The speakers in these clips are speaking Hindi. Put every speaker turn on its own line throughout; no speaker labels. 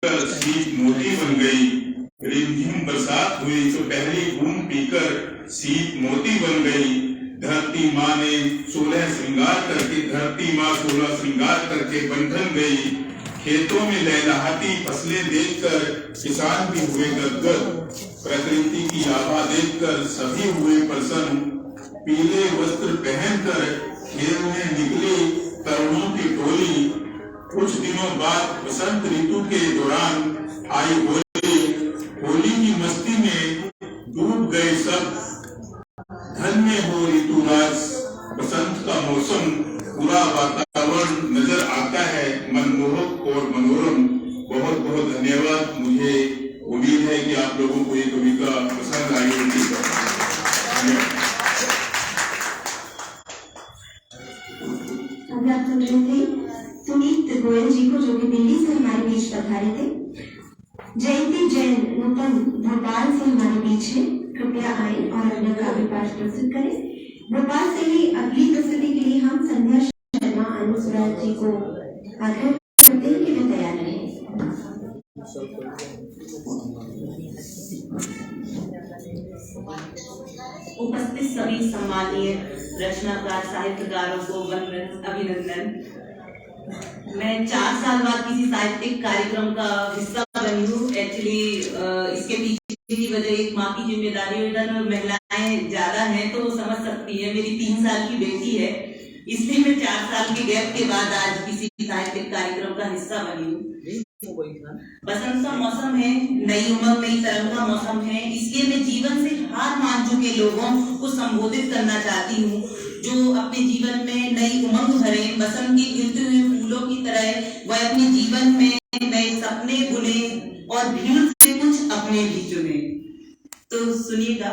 सीत मोती बन गई। रिमझिम बरसात हुई तो पहली बूंद पीकर सीत मोती बन गई। धरती माँ ने 16 श्रृंगार करके बंधन गई। खेतों में लहलहाती फसलें देखकर किसान भी हुए गदगद। प्रकृति की आभा देखकर सभी हुए प्रसन्न। पीले वस्त्र पहनकर खेलने निकली तरुणों की टोली। कुछ दिनों बाद बसंत ऋतु के दौरान आई होली। होली की मस्ती में डूब गए सब। धन्य हो ऋतुराज बसंत का मौसम। पूरा वातावरण नजर आता है मनमोहक और मनोरम। बहुत बहुत धन्यवाद। मुझे उम्मीद है कि आप लोगों को ये कविता पसंद आई होगी।
अभी आप सुन रहे थे सुनीत गोयल जी को, जो कि दिल्ली से हमारे बीच पधारे थे। जयंती जैन नूतन भोपाल से हमारे बीच है। कृपया आए और अपना काव्य पाठ प्रस्तुत करें। भोपाल से ही अगली प्रस्तुति के लिए हम संध्या शर्मा अनुसुरा जी को आग्रह करते हैं कि वे तैयार रहें।
उपस्थित सभी सम्मानीय रचनाकार साहित्यकारों को वंदन, अभिनंदन। मैं 4 साल बाद किसी साहित्यिक कार्यक्रम का हिस्सा बनी हूँ। एक्चुअली इसके पीछे की वजह एक माँ की जिम्मेदारी, इधर महिलाएं ज्यादा हैं तो वो समझ सकती है। मेरी 3 साल की बेटी है, इसलिए मैं 4 साल के गैप के बाद आज किसी साहित्यिक कार्यक्रम का हिस्सा बनी हूँ। बसंत का मौसम है, नई उमंग नई तरंग का मौसम है, इसलिए मैं जीवन से हार मान चुके लोगों को संबोधित करना चाहती हूँ, जो अपने जीवन में नई उमंग भरे। बसंत के खिलते हुए फूलों की तरह वह अपने जीवन में नए सपने बुने और भीड़ से कुछ अपने भी चुने। तो सुनिएगा।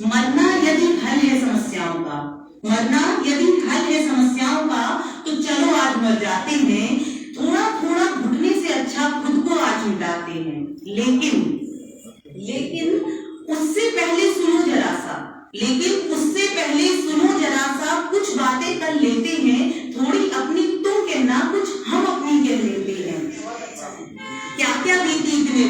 मरना यदि हल है समस्याओं का, मरना यदि हल है समस्याओं का, तो चलो आज मर जाते हैं। थोड़ा थोड़ा घुटने से अच्छा खुद को आज मिटाते हैं। लेकिन उससे पहले सुनो जरा सा, कुछ बातें कर लेते हैं। थोड़ी अपनी तुम कहना, कुछ हम अपनी कह लेते हैं। क्या क्या बीती इतने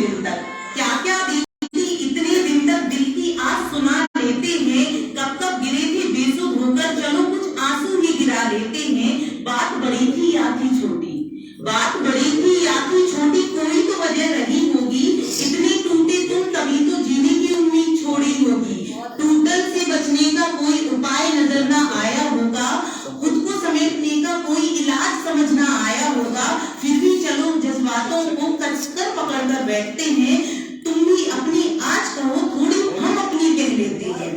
दिन तक, दिल की आज सुना लेते हैं। कब कब गिरे थे बेसुध होकर, चलो कुछ आंसू ही गिरा लेते हैं। बात बड़ी थी या थी छोटी, कोई तो वजह रही होगी। इतने टूटे तुम तभी तो जीने की उम्मीद छोड़ी होगी। टूटल से बचने का कोई उपाय नजर ना आया होगा। खुद को समेटने का कोई इलाज समझ ना आया होगा। फिर भी चलो जज्बातों को कसकर पकड़ कर बैठते हैं। तुम भी अपनी आज कहो, थोड़ी हम अपनी कह लेते हैं।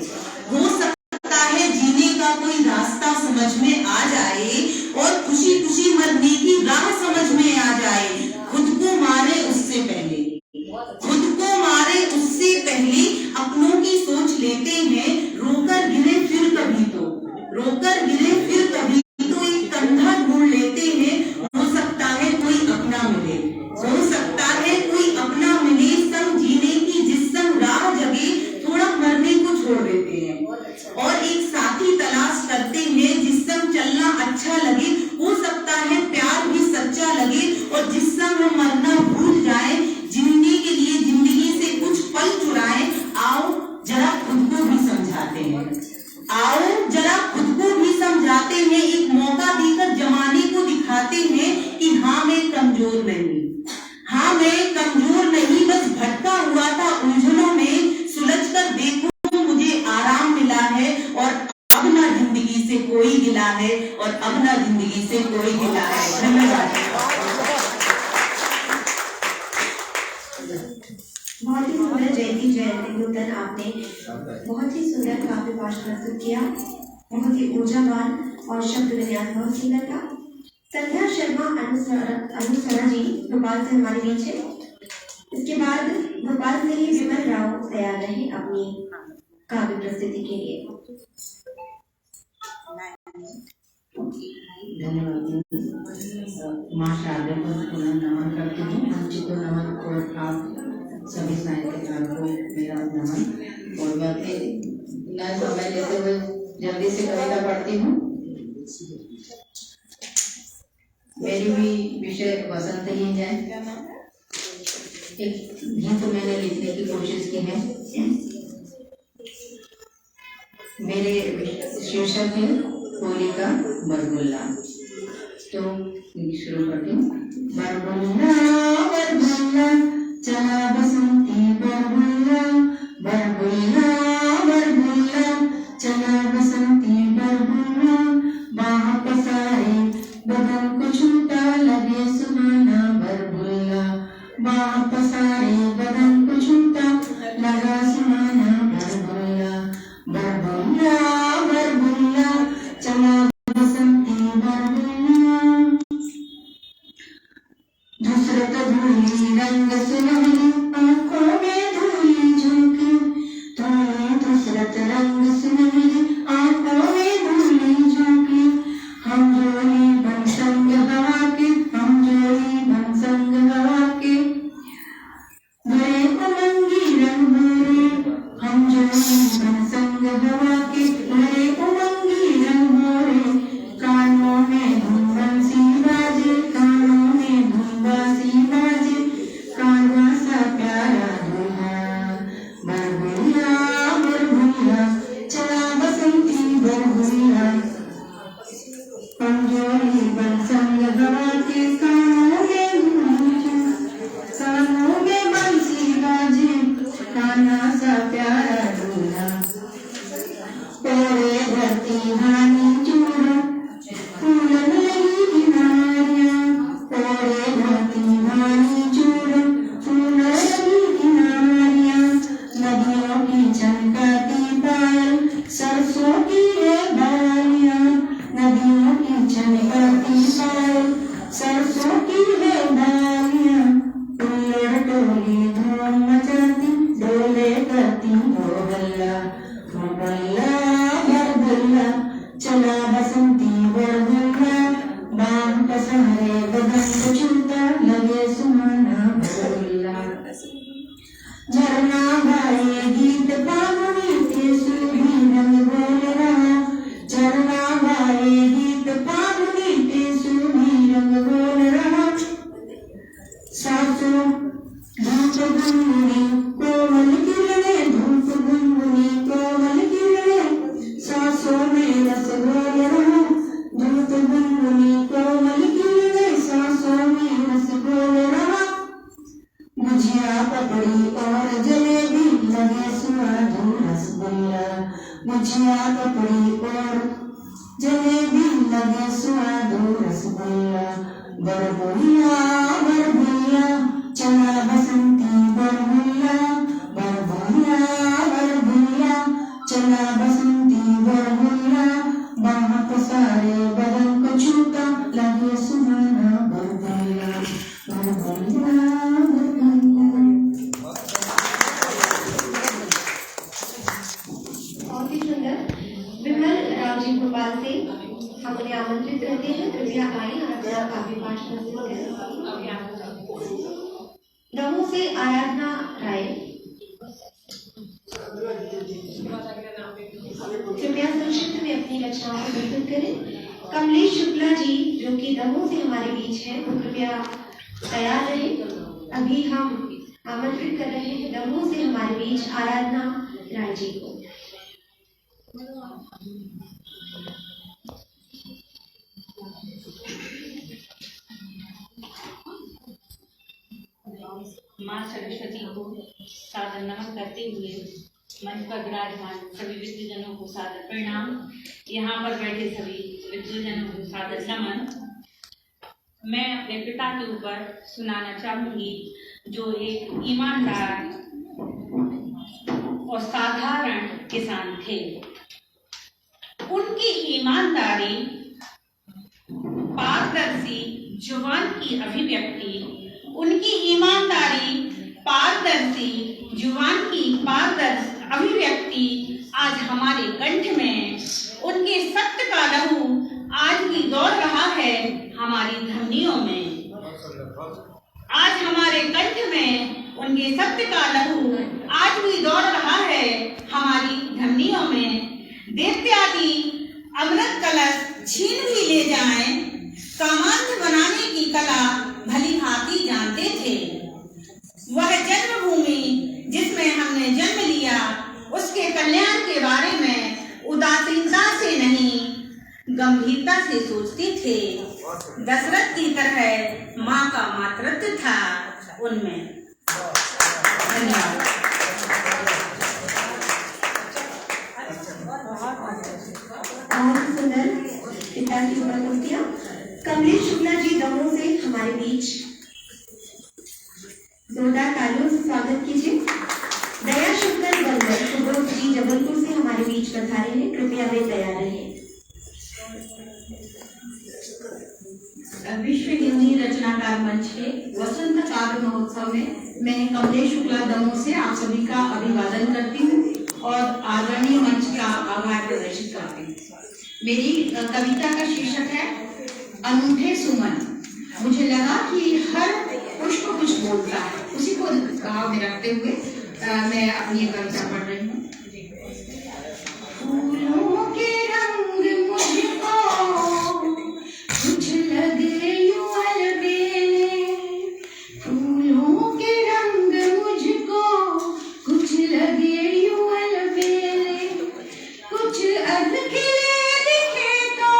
हो सकता है जीने का कोई रास्ता समझ में आ जाए और खुशी खुशी मरने की राह समझ में आ जाए। खुद को मारे उससे पहले अपनों की सोच लेते हैं। रोकर गिरे फिर कभी तो एक कंधा ढूंढ लेते हैं। हो सकता है कोई अपना मिले, संग जीने की जिस संग राह जगे। थोड़ा मरने को छोड़ देते हैं और एक साथी तलाश करते हैं, जिस संग चलना अच्छा लगे। हो सकता है प्यार भी सच्चा लगे और जिस संग हम मरना भूल जाए। जिंदगी के लिए जिंदगी से कुछ पल चुराए। आओ जरा खुद को भी समझाते हैं। एक मौका देकर जमाने को दिखाते हैं कि हाँ मैं कमजोर नहीं, बस भटका हुआ था उलझनों में। सुलझकर देखो मुझे आराम मिला है और अब ना जिंदगी से कोई गिला है। धन्यवाद।
बहुत ही सुंदर जयंती जयंती नूतन, आपने बहुत ही सुंदर काव्य पाठ प्रस्तुत किया। बहुत ही ऊर्जावान और शब्द विन्यास बहुत सुंदर था। संध्या शर्मा अनुसरा जी भोपाल से हमारे बीच है। इसके बाद भोपाल से ही विमल राव तैयार रहे अपनी काव्य प्रस्तुति के लिए।
धन्यवाद। माँ शारदा को पुनः नमन करती हूँ। अंचित नमन को आप सभी साहित्यकारों को मेरा नमन। और बातें न समय लेते हुए जल्दी से कविता पढ़ती हूँ। मेरी भी विषय बसंत ही है। एक गीत मैंने लिखने की कोशिश की है। मेरे शीर्षक है होली का बरगुल्ला। तो शुरू करती हूँ। बरगुल्ला बरगुल्ला चला बसंती बरगुल्ला, बरगुल्ला बरगुल्ला चला बसंती बरगुल्ला, बाह पसारे बदन को छूटा लगे सुहाना बरगुल्ला, बाह पसारे बदन को छूटा लगा सुहाना बरगुल्ला, बरगुल्ला बरगुल्ला चला बसंती बरगुल्ला। धुसरत धूली रंग सुनहरी आंखों में धूली झोंकी, धूली धुसरत रंग सुनहरी आंखों में धूली झोंकी, हम जोड़ी बन संग हवा के, हम जोड़ी बन संग हवा के, गए उमंगी रंग भोरे, हम जोड़ी बन संग हवा के, गए उमंगी रंग भोरे, कानों में धूम बंसी बाजे, कानों में धूम बांसी बाजे, कानवा सा प्यारा दूल्हा बरगुल्ला बरगुल्ला चला बसंती बरगुल्ला, पंजोरी बन संग हवा के, कानों में बंसी बाजे, कान्हा सा प्यारा दूल्हा, ओरे धरती हानी चूड़ा फूलन लगी किनारियां, ओरे धरती हानी चूड़ा फूलन लगी किनारियां, नदियों की चमकाती पायल सरसों की है डालियां, नदियों की चमकाती पायल सरसों की है डालियां, उल्लड़ टोली धूम मचाती डोले करती हो हल्ला, हो हल्ला बरगुल्ला चला बसंती बरगुल्ला, बाह पसारे बदन को छूटा लगे सुहाना बरगुल्ला, झरना गाए गीत फागुनी के सूही रंग बोल रहा, झरना गाए गीत फागुनी के सूही रंग बोल रहा, सासू धूप गुनगुनी कोमल किरणें, धूप गुनगुनी कोमल किरणें, सांसों में रस घोल रहा, धूप गुनगुनी कोमल किरणें, सांसों में रस घोल रहा, गुजिया पपड़ी और जलेबी लगे सुहाना रसगुल्ला, गुजिया पपड़ी और जलेबी लगे सुहाना रसगुल्ला, बरगुल्ला बरगुल्ला चला बसंती बरगुल्ला, बरगुल्ला बरगुल्ला चला बसंती बरगुल्ला, बाह पसारे बदन को छूटा लगे सुहाना बरगुल्ला, बरगुल्ला बरगुल्ला।
बहुत ही सुंदर। विमल रामजी गोपाल से हम उन्हें आमंत्रित करते हैं, कृपया आए और अपना काव्य पाठ प्रस्तुत करें। दमोह से आराधना राय, कृपया संक्षिप्त में अपनी रचनाओं को प्रस्तुत करें। कमलेश शुक्ला जी जो कि दमोह से हमारे बीच हैं, वो कृपया तैयार रहे। अभी हम आमंत्रित कर रहे हैं दमोह से हमारे बीच आराधना राय जी को।
माँ सरस्वती को सादर नमन करते हुए मंच पर विराजमान सभी विद्वजनों को सादर प्रणाम। यहाँ पर बैठे सभी विद्वजनों को सादर नमन। मैं अपने पिता के ऊपर सुनाना चाहूंगी, जो एक ईमानदार और साधारण किसान थे। उनकी ईमानदारी, पारदर्शी जुबान की अभिव्यक्ति, उनकी ईमानदारी, पारदर्शी जुबान की पारदर्शी अभिव्यक्ति आज हमारे कंठ में, उनके सत्य का लहू आज भी दौड़ रहा है हमारी धमनियों में। आज हमारे कंठ में उनके सत्य का लहू आज भी दौड़ रहा है हमारी धमनियों में। देत्यादि अमृत कलश छीन भी ले जाएं, कामांध बनाने की कला भली भांति जानते थे। गंभीरता से सोचते थे। दशरथ की तरह माँ का मातृत्व था उनमें। धन्यवाद।
बहुत सुंदर पिता की प्रस्तुतियां। कमलेश शुक्ला जी दमोह से हमारे बीच जोरदार तालियों से स्वागत कीजिए। दया शंकर बल्लभ सुबोध जी जबलपुर से हमारे बीच पधारे हैं, कृपया वे तैयार रहे।
विश्व हिंदी रचनाकार मंच के वसंत काव्य महोत्सव में मैं कमलेश शुक्ला दमोह से आप सभी का अभिवादन करती हूँ और आदरणीय मंच का आभार प्रदर्शित करती हूँ। मेरी कविता का शीर्षक है अनूठे सुमन। मुझे लगा कि हर पुष्प कुछ बोलता है, उसी को भाव में रखते हुए मैं अपनी ये कविता पढ़ रही हूँ। फूलों के रंग मुझको कुछ लगे यूं अलबेले, फूलों के रंग मुझको कुछ लगे यूं अलबेले, कुछ अधखिले दिखे तो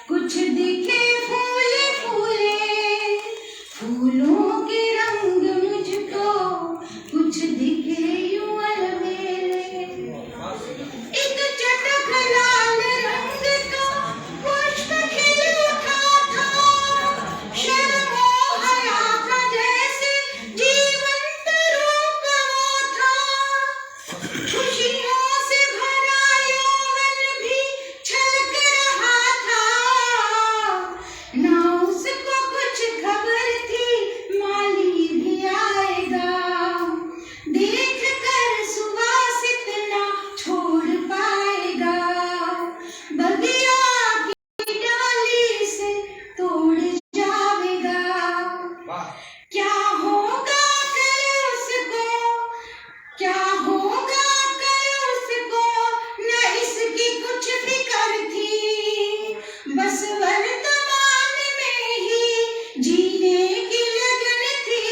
कुछ दिखे फूले फूले, फूलों के रंग मुझको कुछ दिखे यूं अलबेले। एक चटक लाल रंग का पुष्प खिल उठा था, शर्मो हया का जैसे जीवंत रूप वो था, खुशियों से भरा यौवन भी छलक रहा था, ना उसको कुछ खबर थी माली भी आएगा, देख कर सुवासित ना छोड़ पाएगा, बगिया की डाली से तोड़ जाएगा। क्या होगा कल उसको, क्या होगा कल उसको, न इसकी कुछ फिक्र थी, बस वर्तमान में ही जीने की लगन थी।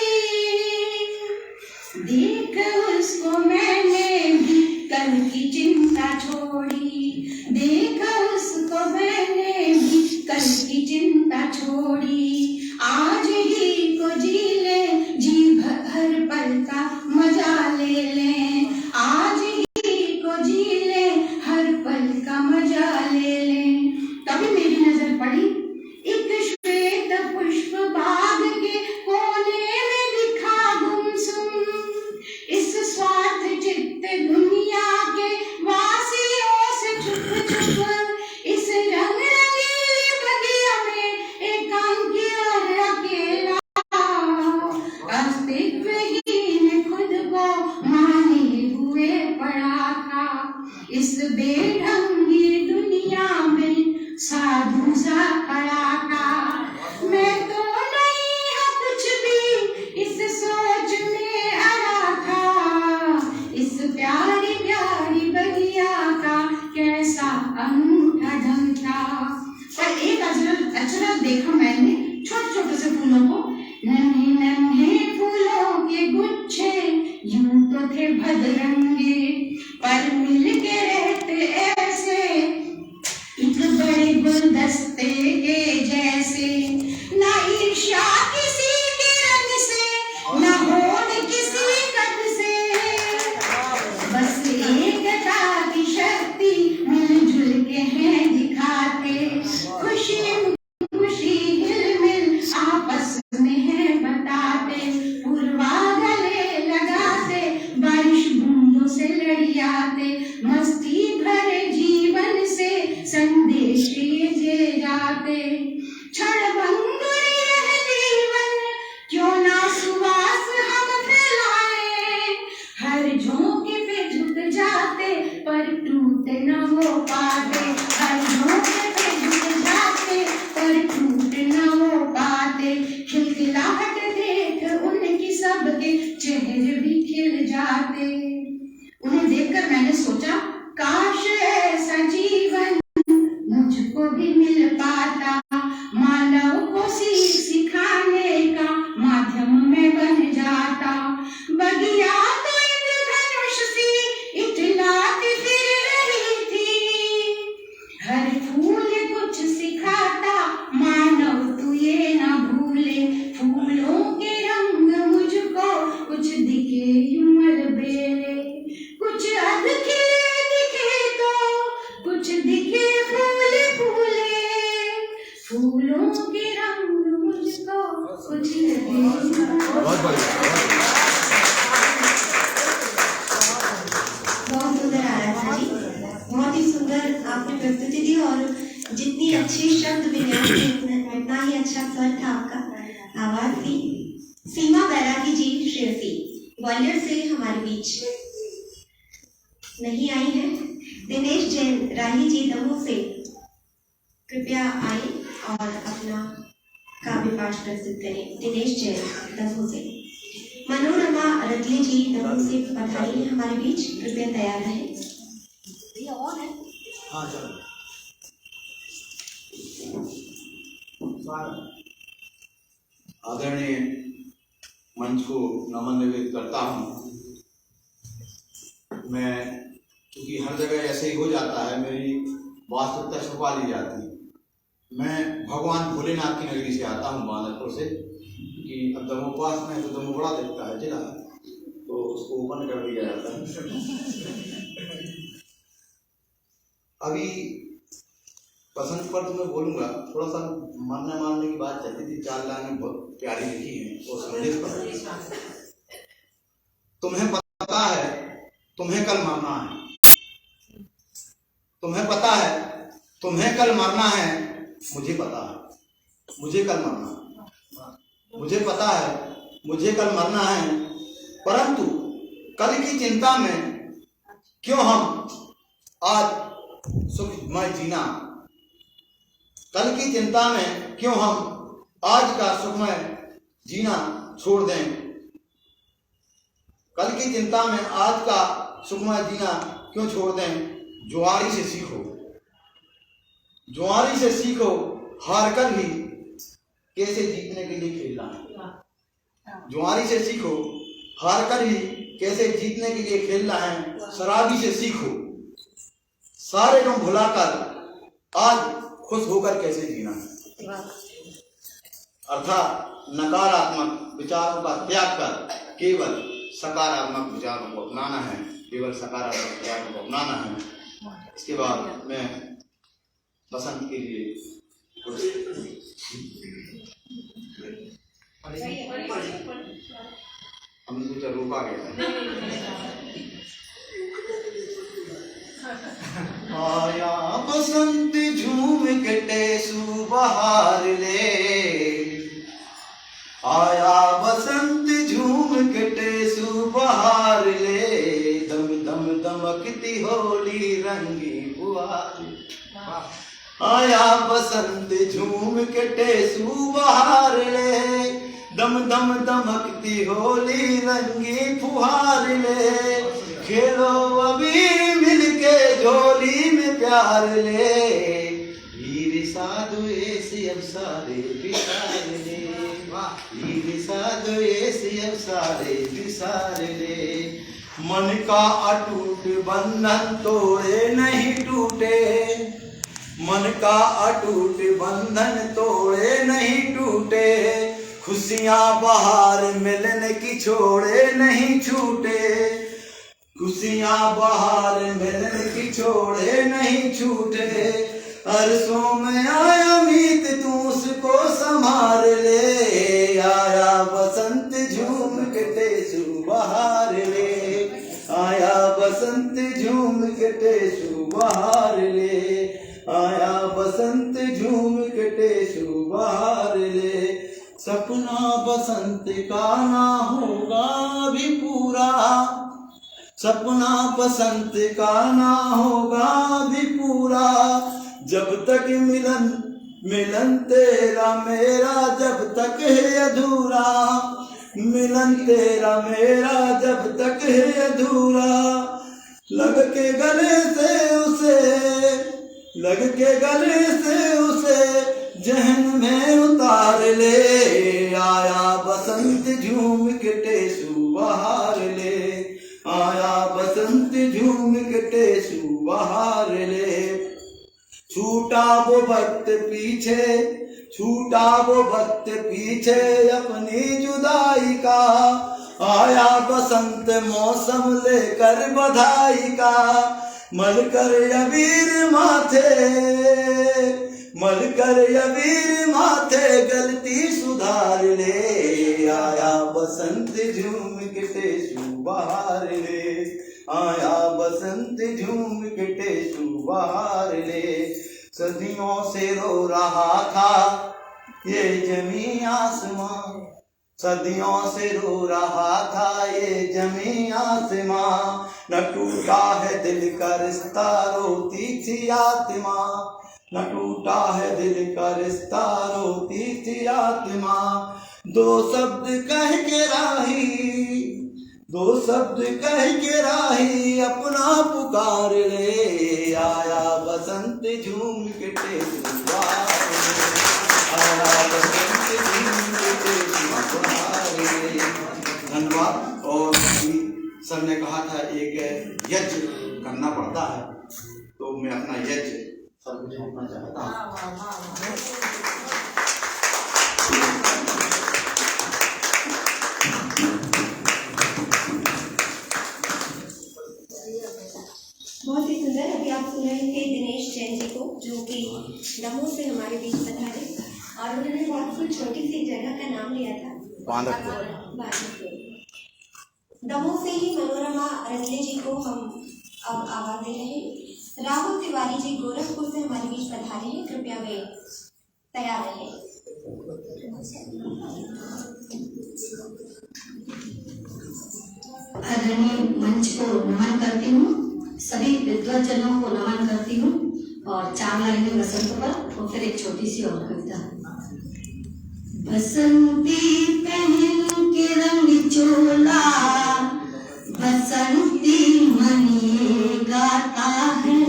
देख उसको मैंने भी कल की चिंता छोड़ी, देख उसको मैंने भी कल की चिंता छोड़ी, आज ही को जी ले, जी भर पल का मजा ले लें, आज ही को जी ले, हर पल का मजा ले लें। तभी मेरी नजर पड़ी एक श्वेत पुष्प बाग के कोने में दिखा गुमसुम, इस स्वार्थ चित्त दुनिया के वासियों से छुप छुप, इस रंग रंगीली बगिया में एकांकी और अकेला, अस्तित्वहीन खुद को माने हुए पड़ा था, इस बेढंगी दुनिया में साधु सा खड़ा था। मैं तो नहीं हूँ कुछ भी इस सोच में अड़ा था, इस प्यारी प्यारी बगिया का कैसा अनूठा ढंग था। पर एक अचरज देखा मैंने छोटे छोटे से फूलों को, नन्हे नन्हे फूलों के गुच्छे यूं तो थे भदरंगे, पर मिल के रहते ऐसे एक बड़े गुलदस्ते के जैसे।
श्रेयसी ग्वालियर से हमारे बीच नहीं आई है। दिनेश जैन राही जी दमोह से कृपया आए और अपना काव्य पाठ प्रस्तुत करें। दिनेश जैन दमोह से। मनोरमा रतले जी दमोह से पधारी है हमारे बीच, कृपया तैयार रहे।
हाँ चलो। आदरणीय मंच को नमन निवेदित करता हूँ। मैं क्योंकि हर जगह ऐसे ही हो जाता है, मेरी वास्तविकता छुपा ली जाती है। मैं भगवान भोलेनाथ की नगरी से आता हूँ, बांदरपुर से, कि अब दमोह पास में तो दमोह बड़ा दिखता है जिला, तो उसको ओपन कर दिया जाता है। अभी बसंत पर तो मैं बोलूँगा, थोड़ा सा मरने मारने की बात चलती थी, 4 लाइनें बहुत प्यारी लिखी हैं वो संदेश पर। तुम्हें पता है तुम्हें कल मरना है, तुम्हें पता है तुम्हें कल मरना है, मुझे पता है मुझे कल मरना है, मुझे पता है मुझे कल मरना है, परंतु कल की चिंता में क्यों हम आज सुखमय जीना, कल की चिंता में क्यों हम आज का सुखमय जीना छोड़ दें, कल की चिंता में आज का सुखमय जीना क्यों छोड़ दें। जुआरी से सीखो, जुआरी से सीखो, हार कर भी कैसे जीतने के लिए खेलना है। जुआरी से सीखो, हार कर भी कैसे जीतने के लिए खेलना है। शराबी से सीखो, सारे गम भुलाकर आज खुश होकर कैसे जीना है। अर्थात नकारात्मक विचारों का त्याग कर केवल सकारात्मक विचारों को अपनाना है, केवल सकारात्मक विचारों को अपनाना है। इसके बाद मैं बसंत के लिए हमने सोचा रोका गया। आया बसंत झूम के टेसू बहार ले, आया बसंत झूम के टेसू बहार ले, दम दम दमकती होली रंगी फुहार। आया बसंत झूम के टेसू बहार ले, दम दम दमकती होली रंगी फुहार ले, खेलो अबीर मिलके झोली में प्यार ले, वीर साधु ऐसे अब सारे बिसार ले, वीर साधु ऐसे अब सारे बिसार ले। मन का अटूट बंधन तोड़े नहीं टूटे, मन का अटूट बंधन तोड़े नहीं टूटे, खुशियां बाहर मिलने की छोड़े नहीं छूटे, खुशियां बाहर मिलने की छोड़े नहीं छूटे। अरसों में आया मीत तू उसको संभाल ले, आया बसंत झूम के टेसू बहार ले, आया बसंत झूम के टेसू बहार ले, आया बसंत झूम के टेसू बहार ले। सपना बसंत का ना होगा भी पूरा, सपना बसंत का ना होगा भी पूरा, जब तक मिलन मिलन तेरा मेरा जब तक है अधूरा, मिलन तेरा मेरा जब तक है अधूरा। लग के गले से उसे, लग के गले से उसे जहन में उतार ले, आया बसंत झूम के टेसू बहार ले, आया बसंत झूम के टेसू बहार ले। छूटा वो वक्त पीछे, छूटा वो वक्त पीछे अपनी जुदाई का, आया बसंत मौसम लेकर बधाई का। मल कर अबीर माथे, मल कर अबीर माथे गलती सुधार ले, आया बसंत झूम के टेसू बहार ले, आया बसंत झूम के टेसू बहार ले। सदियों से रो रहा था ये जमी आसमां, सदियों से रो रहा था ये जमी आसमां, न टूटा है दिल का रिश्ता रोती थी आत्मा, न टूटा है दिल का रिश्ता रोती थी आत्मा। दो शब्द कह के राही, दो शब्द कह के राही अपना पुकार ले आया बसंत झूम के तेरे द्वार में, आया बसंत झूम के तेरे द्वार में। धन्यवाद। और अभी सर ने कहा था एक यज्ञ करना पड़ता है, तो मैं अपना यज्ञ सर को सौंपना चाहता हूँ।
बहुत ही सुंदर। अभी आप सुन रहे थे दिनेश जैन जी को, जो कि दमोह से हमारे बीच पधारे और उन्होंने बहुत ही छोटी सी जगह का नाम लिया था बांधवपुर। दमोह से ही मनोरमा रजले जी को हम अब आवाज दे रहे हैं। राहुल तिवारी जी गोरखपुर से हमारे बीच पधारे हैं, कृपया वे तैयार रहे।
आदरणीय मंच को नमन करती हूँ, सभी विद्वजनों को नमन करती हूँ और 4 लाइनें बसंत पर और फिर एक छोटी सी और कविता। बसंती पहन के रंग चोला बसंती मनी गाता है,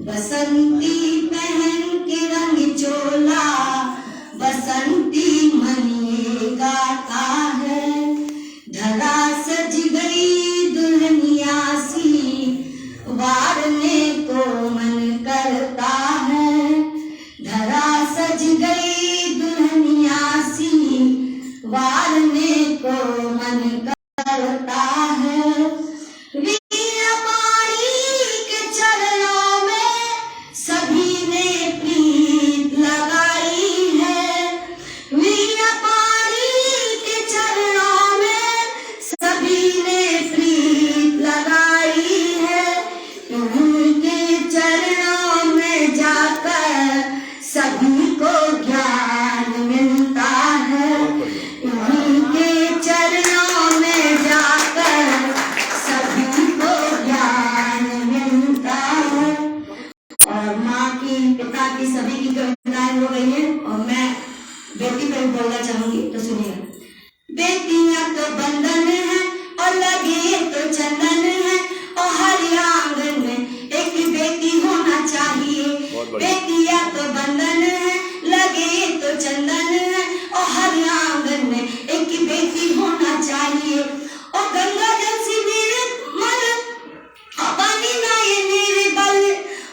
बसंती पहन के रंग चोला बसंती मनी गाता है। धरा सज गई दुल्हनिया सी वारने को मन करता है, धरा सज गई दुल्हनिया सी वारने को मन करता है। वीरपाणी के चरणों में सभी ने प्रीत लगाई है, वीरपाणी के चरणों में सभी ने प्रीत लगाई है। उनके चरणों में जाकर सभी को ज्ञान मिलता है, उनके चरणों में जाकर सभी को ज्ञान मिलता है। और माँ की, पिता की, सभी की कविताएं हो गई हैं और मैं बेटी पर बोलना चाहूंगी, तो सुनिए। बेटियां तो बंधन है और लगे तो चंदन है और हर आंगन में एक बेटी होना चाहिए। बेटियां तो बंधन है, लगे तो चंदन है और हर आंगन में एक बेटी होना चाहिए। और गंगा जल से निर्मल और पानी ना ये निर्बल,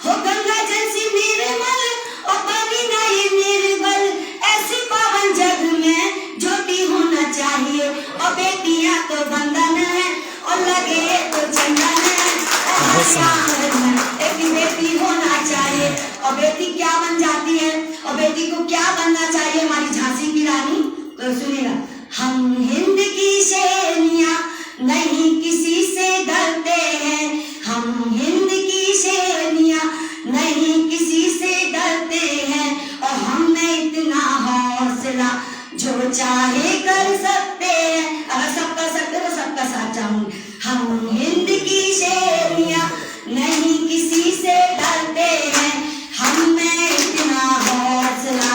हो गंगा जल से निर्मल और पानी ना ये निर्बल, ऐसी पावन जग में ज्योति होना चाहिए। और बेटियां तो बंधन है और लगे तो चंदन है और हर आंगन में एक बेटी होना चाहिए। और बेटी क्या बन जाती है और बेटी को क्या बनना चाहिए, हमारी झांसी की रानी। तो सुनिएगा। हम हिंद की शेरनियां नहीं किसी से डरते हैं, हम हिंद की शेरनियां नहीं किसी से डरते हैं और हम में इतना हौसला जो चाहे कर सकते हैं। अगर सब कर सकते तो सबका साथ चाहूंगी। हम हिंद की शेरनियां नहीं किसी से डरते हैं, हम में इतना हौसला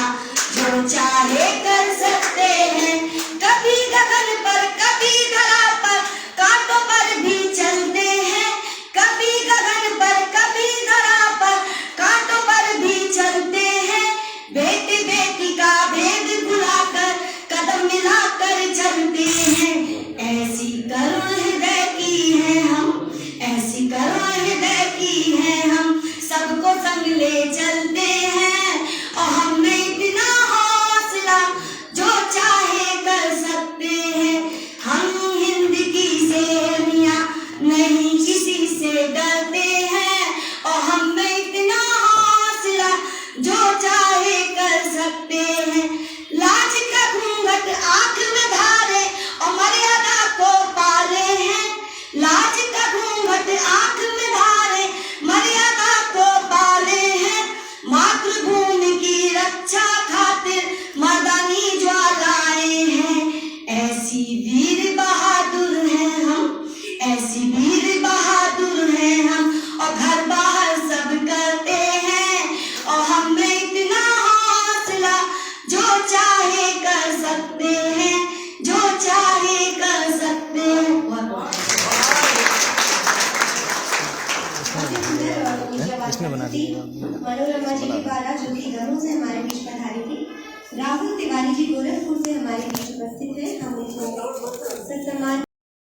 जो चाहे कर सकते हैं। कभी गगन पर कभी धरा पर कांटों पर भी चलते हैं, कभी गगन पर कभी धरा पर कांटों पर भी चलते हैं। बेटी बेटी का भेद भुलाकर कदम मिलाकर चलते हैं, ऐसी करुण हृदय
पार्वती मनोरमा जी के द्वारा जो कि दमोह से हमारे बीच पधारी थी, राहुल तिवारी जी गोरखपुर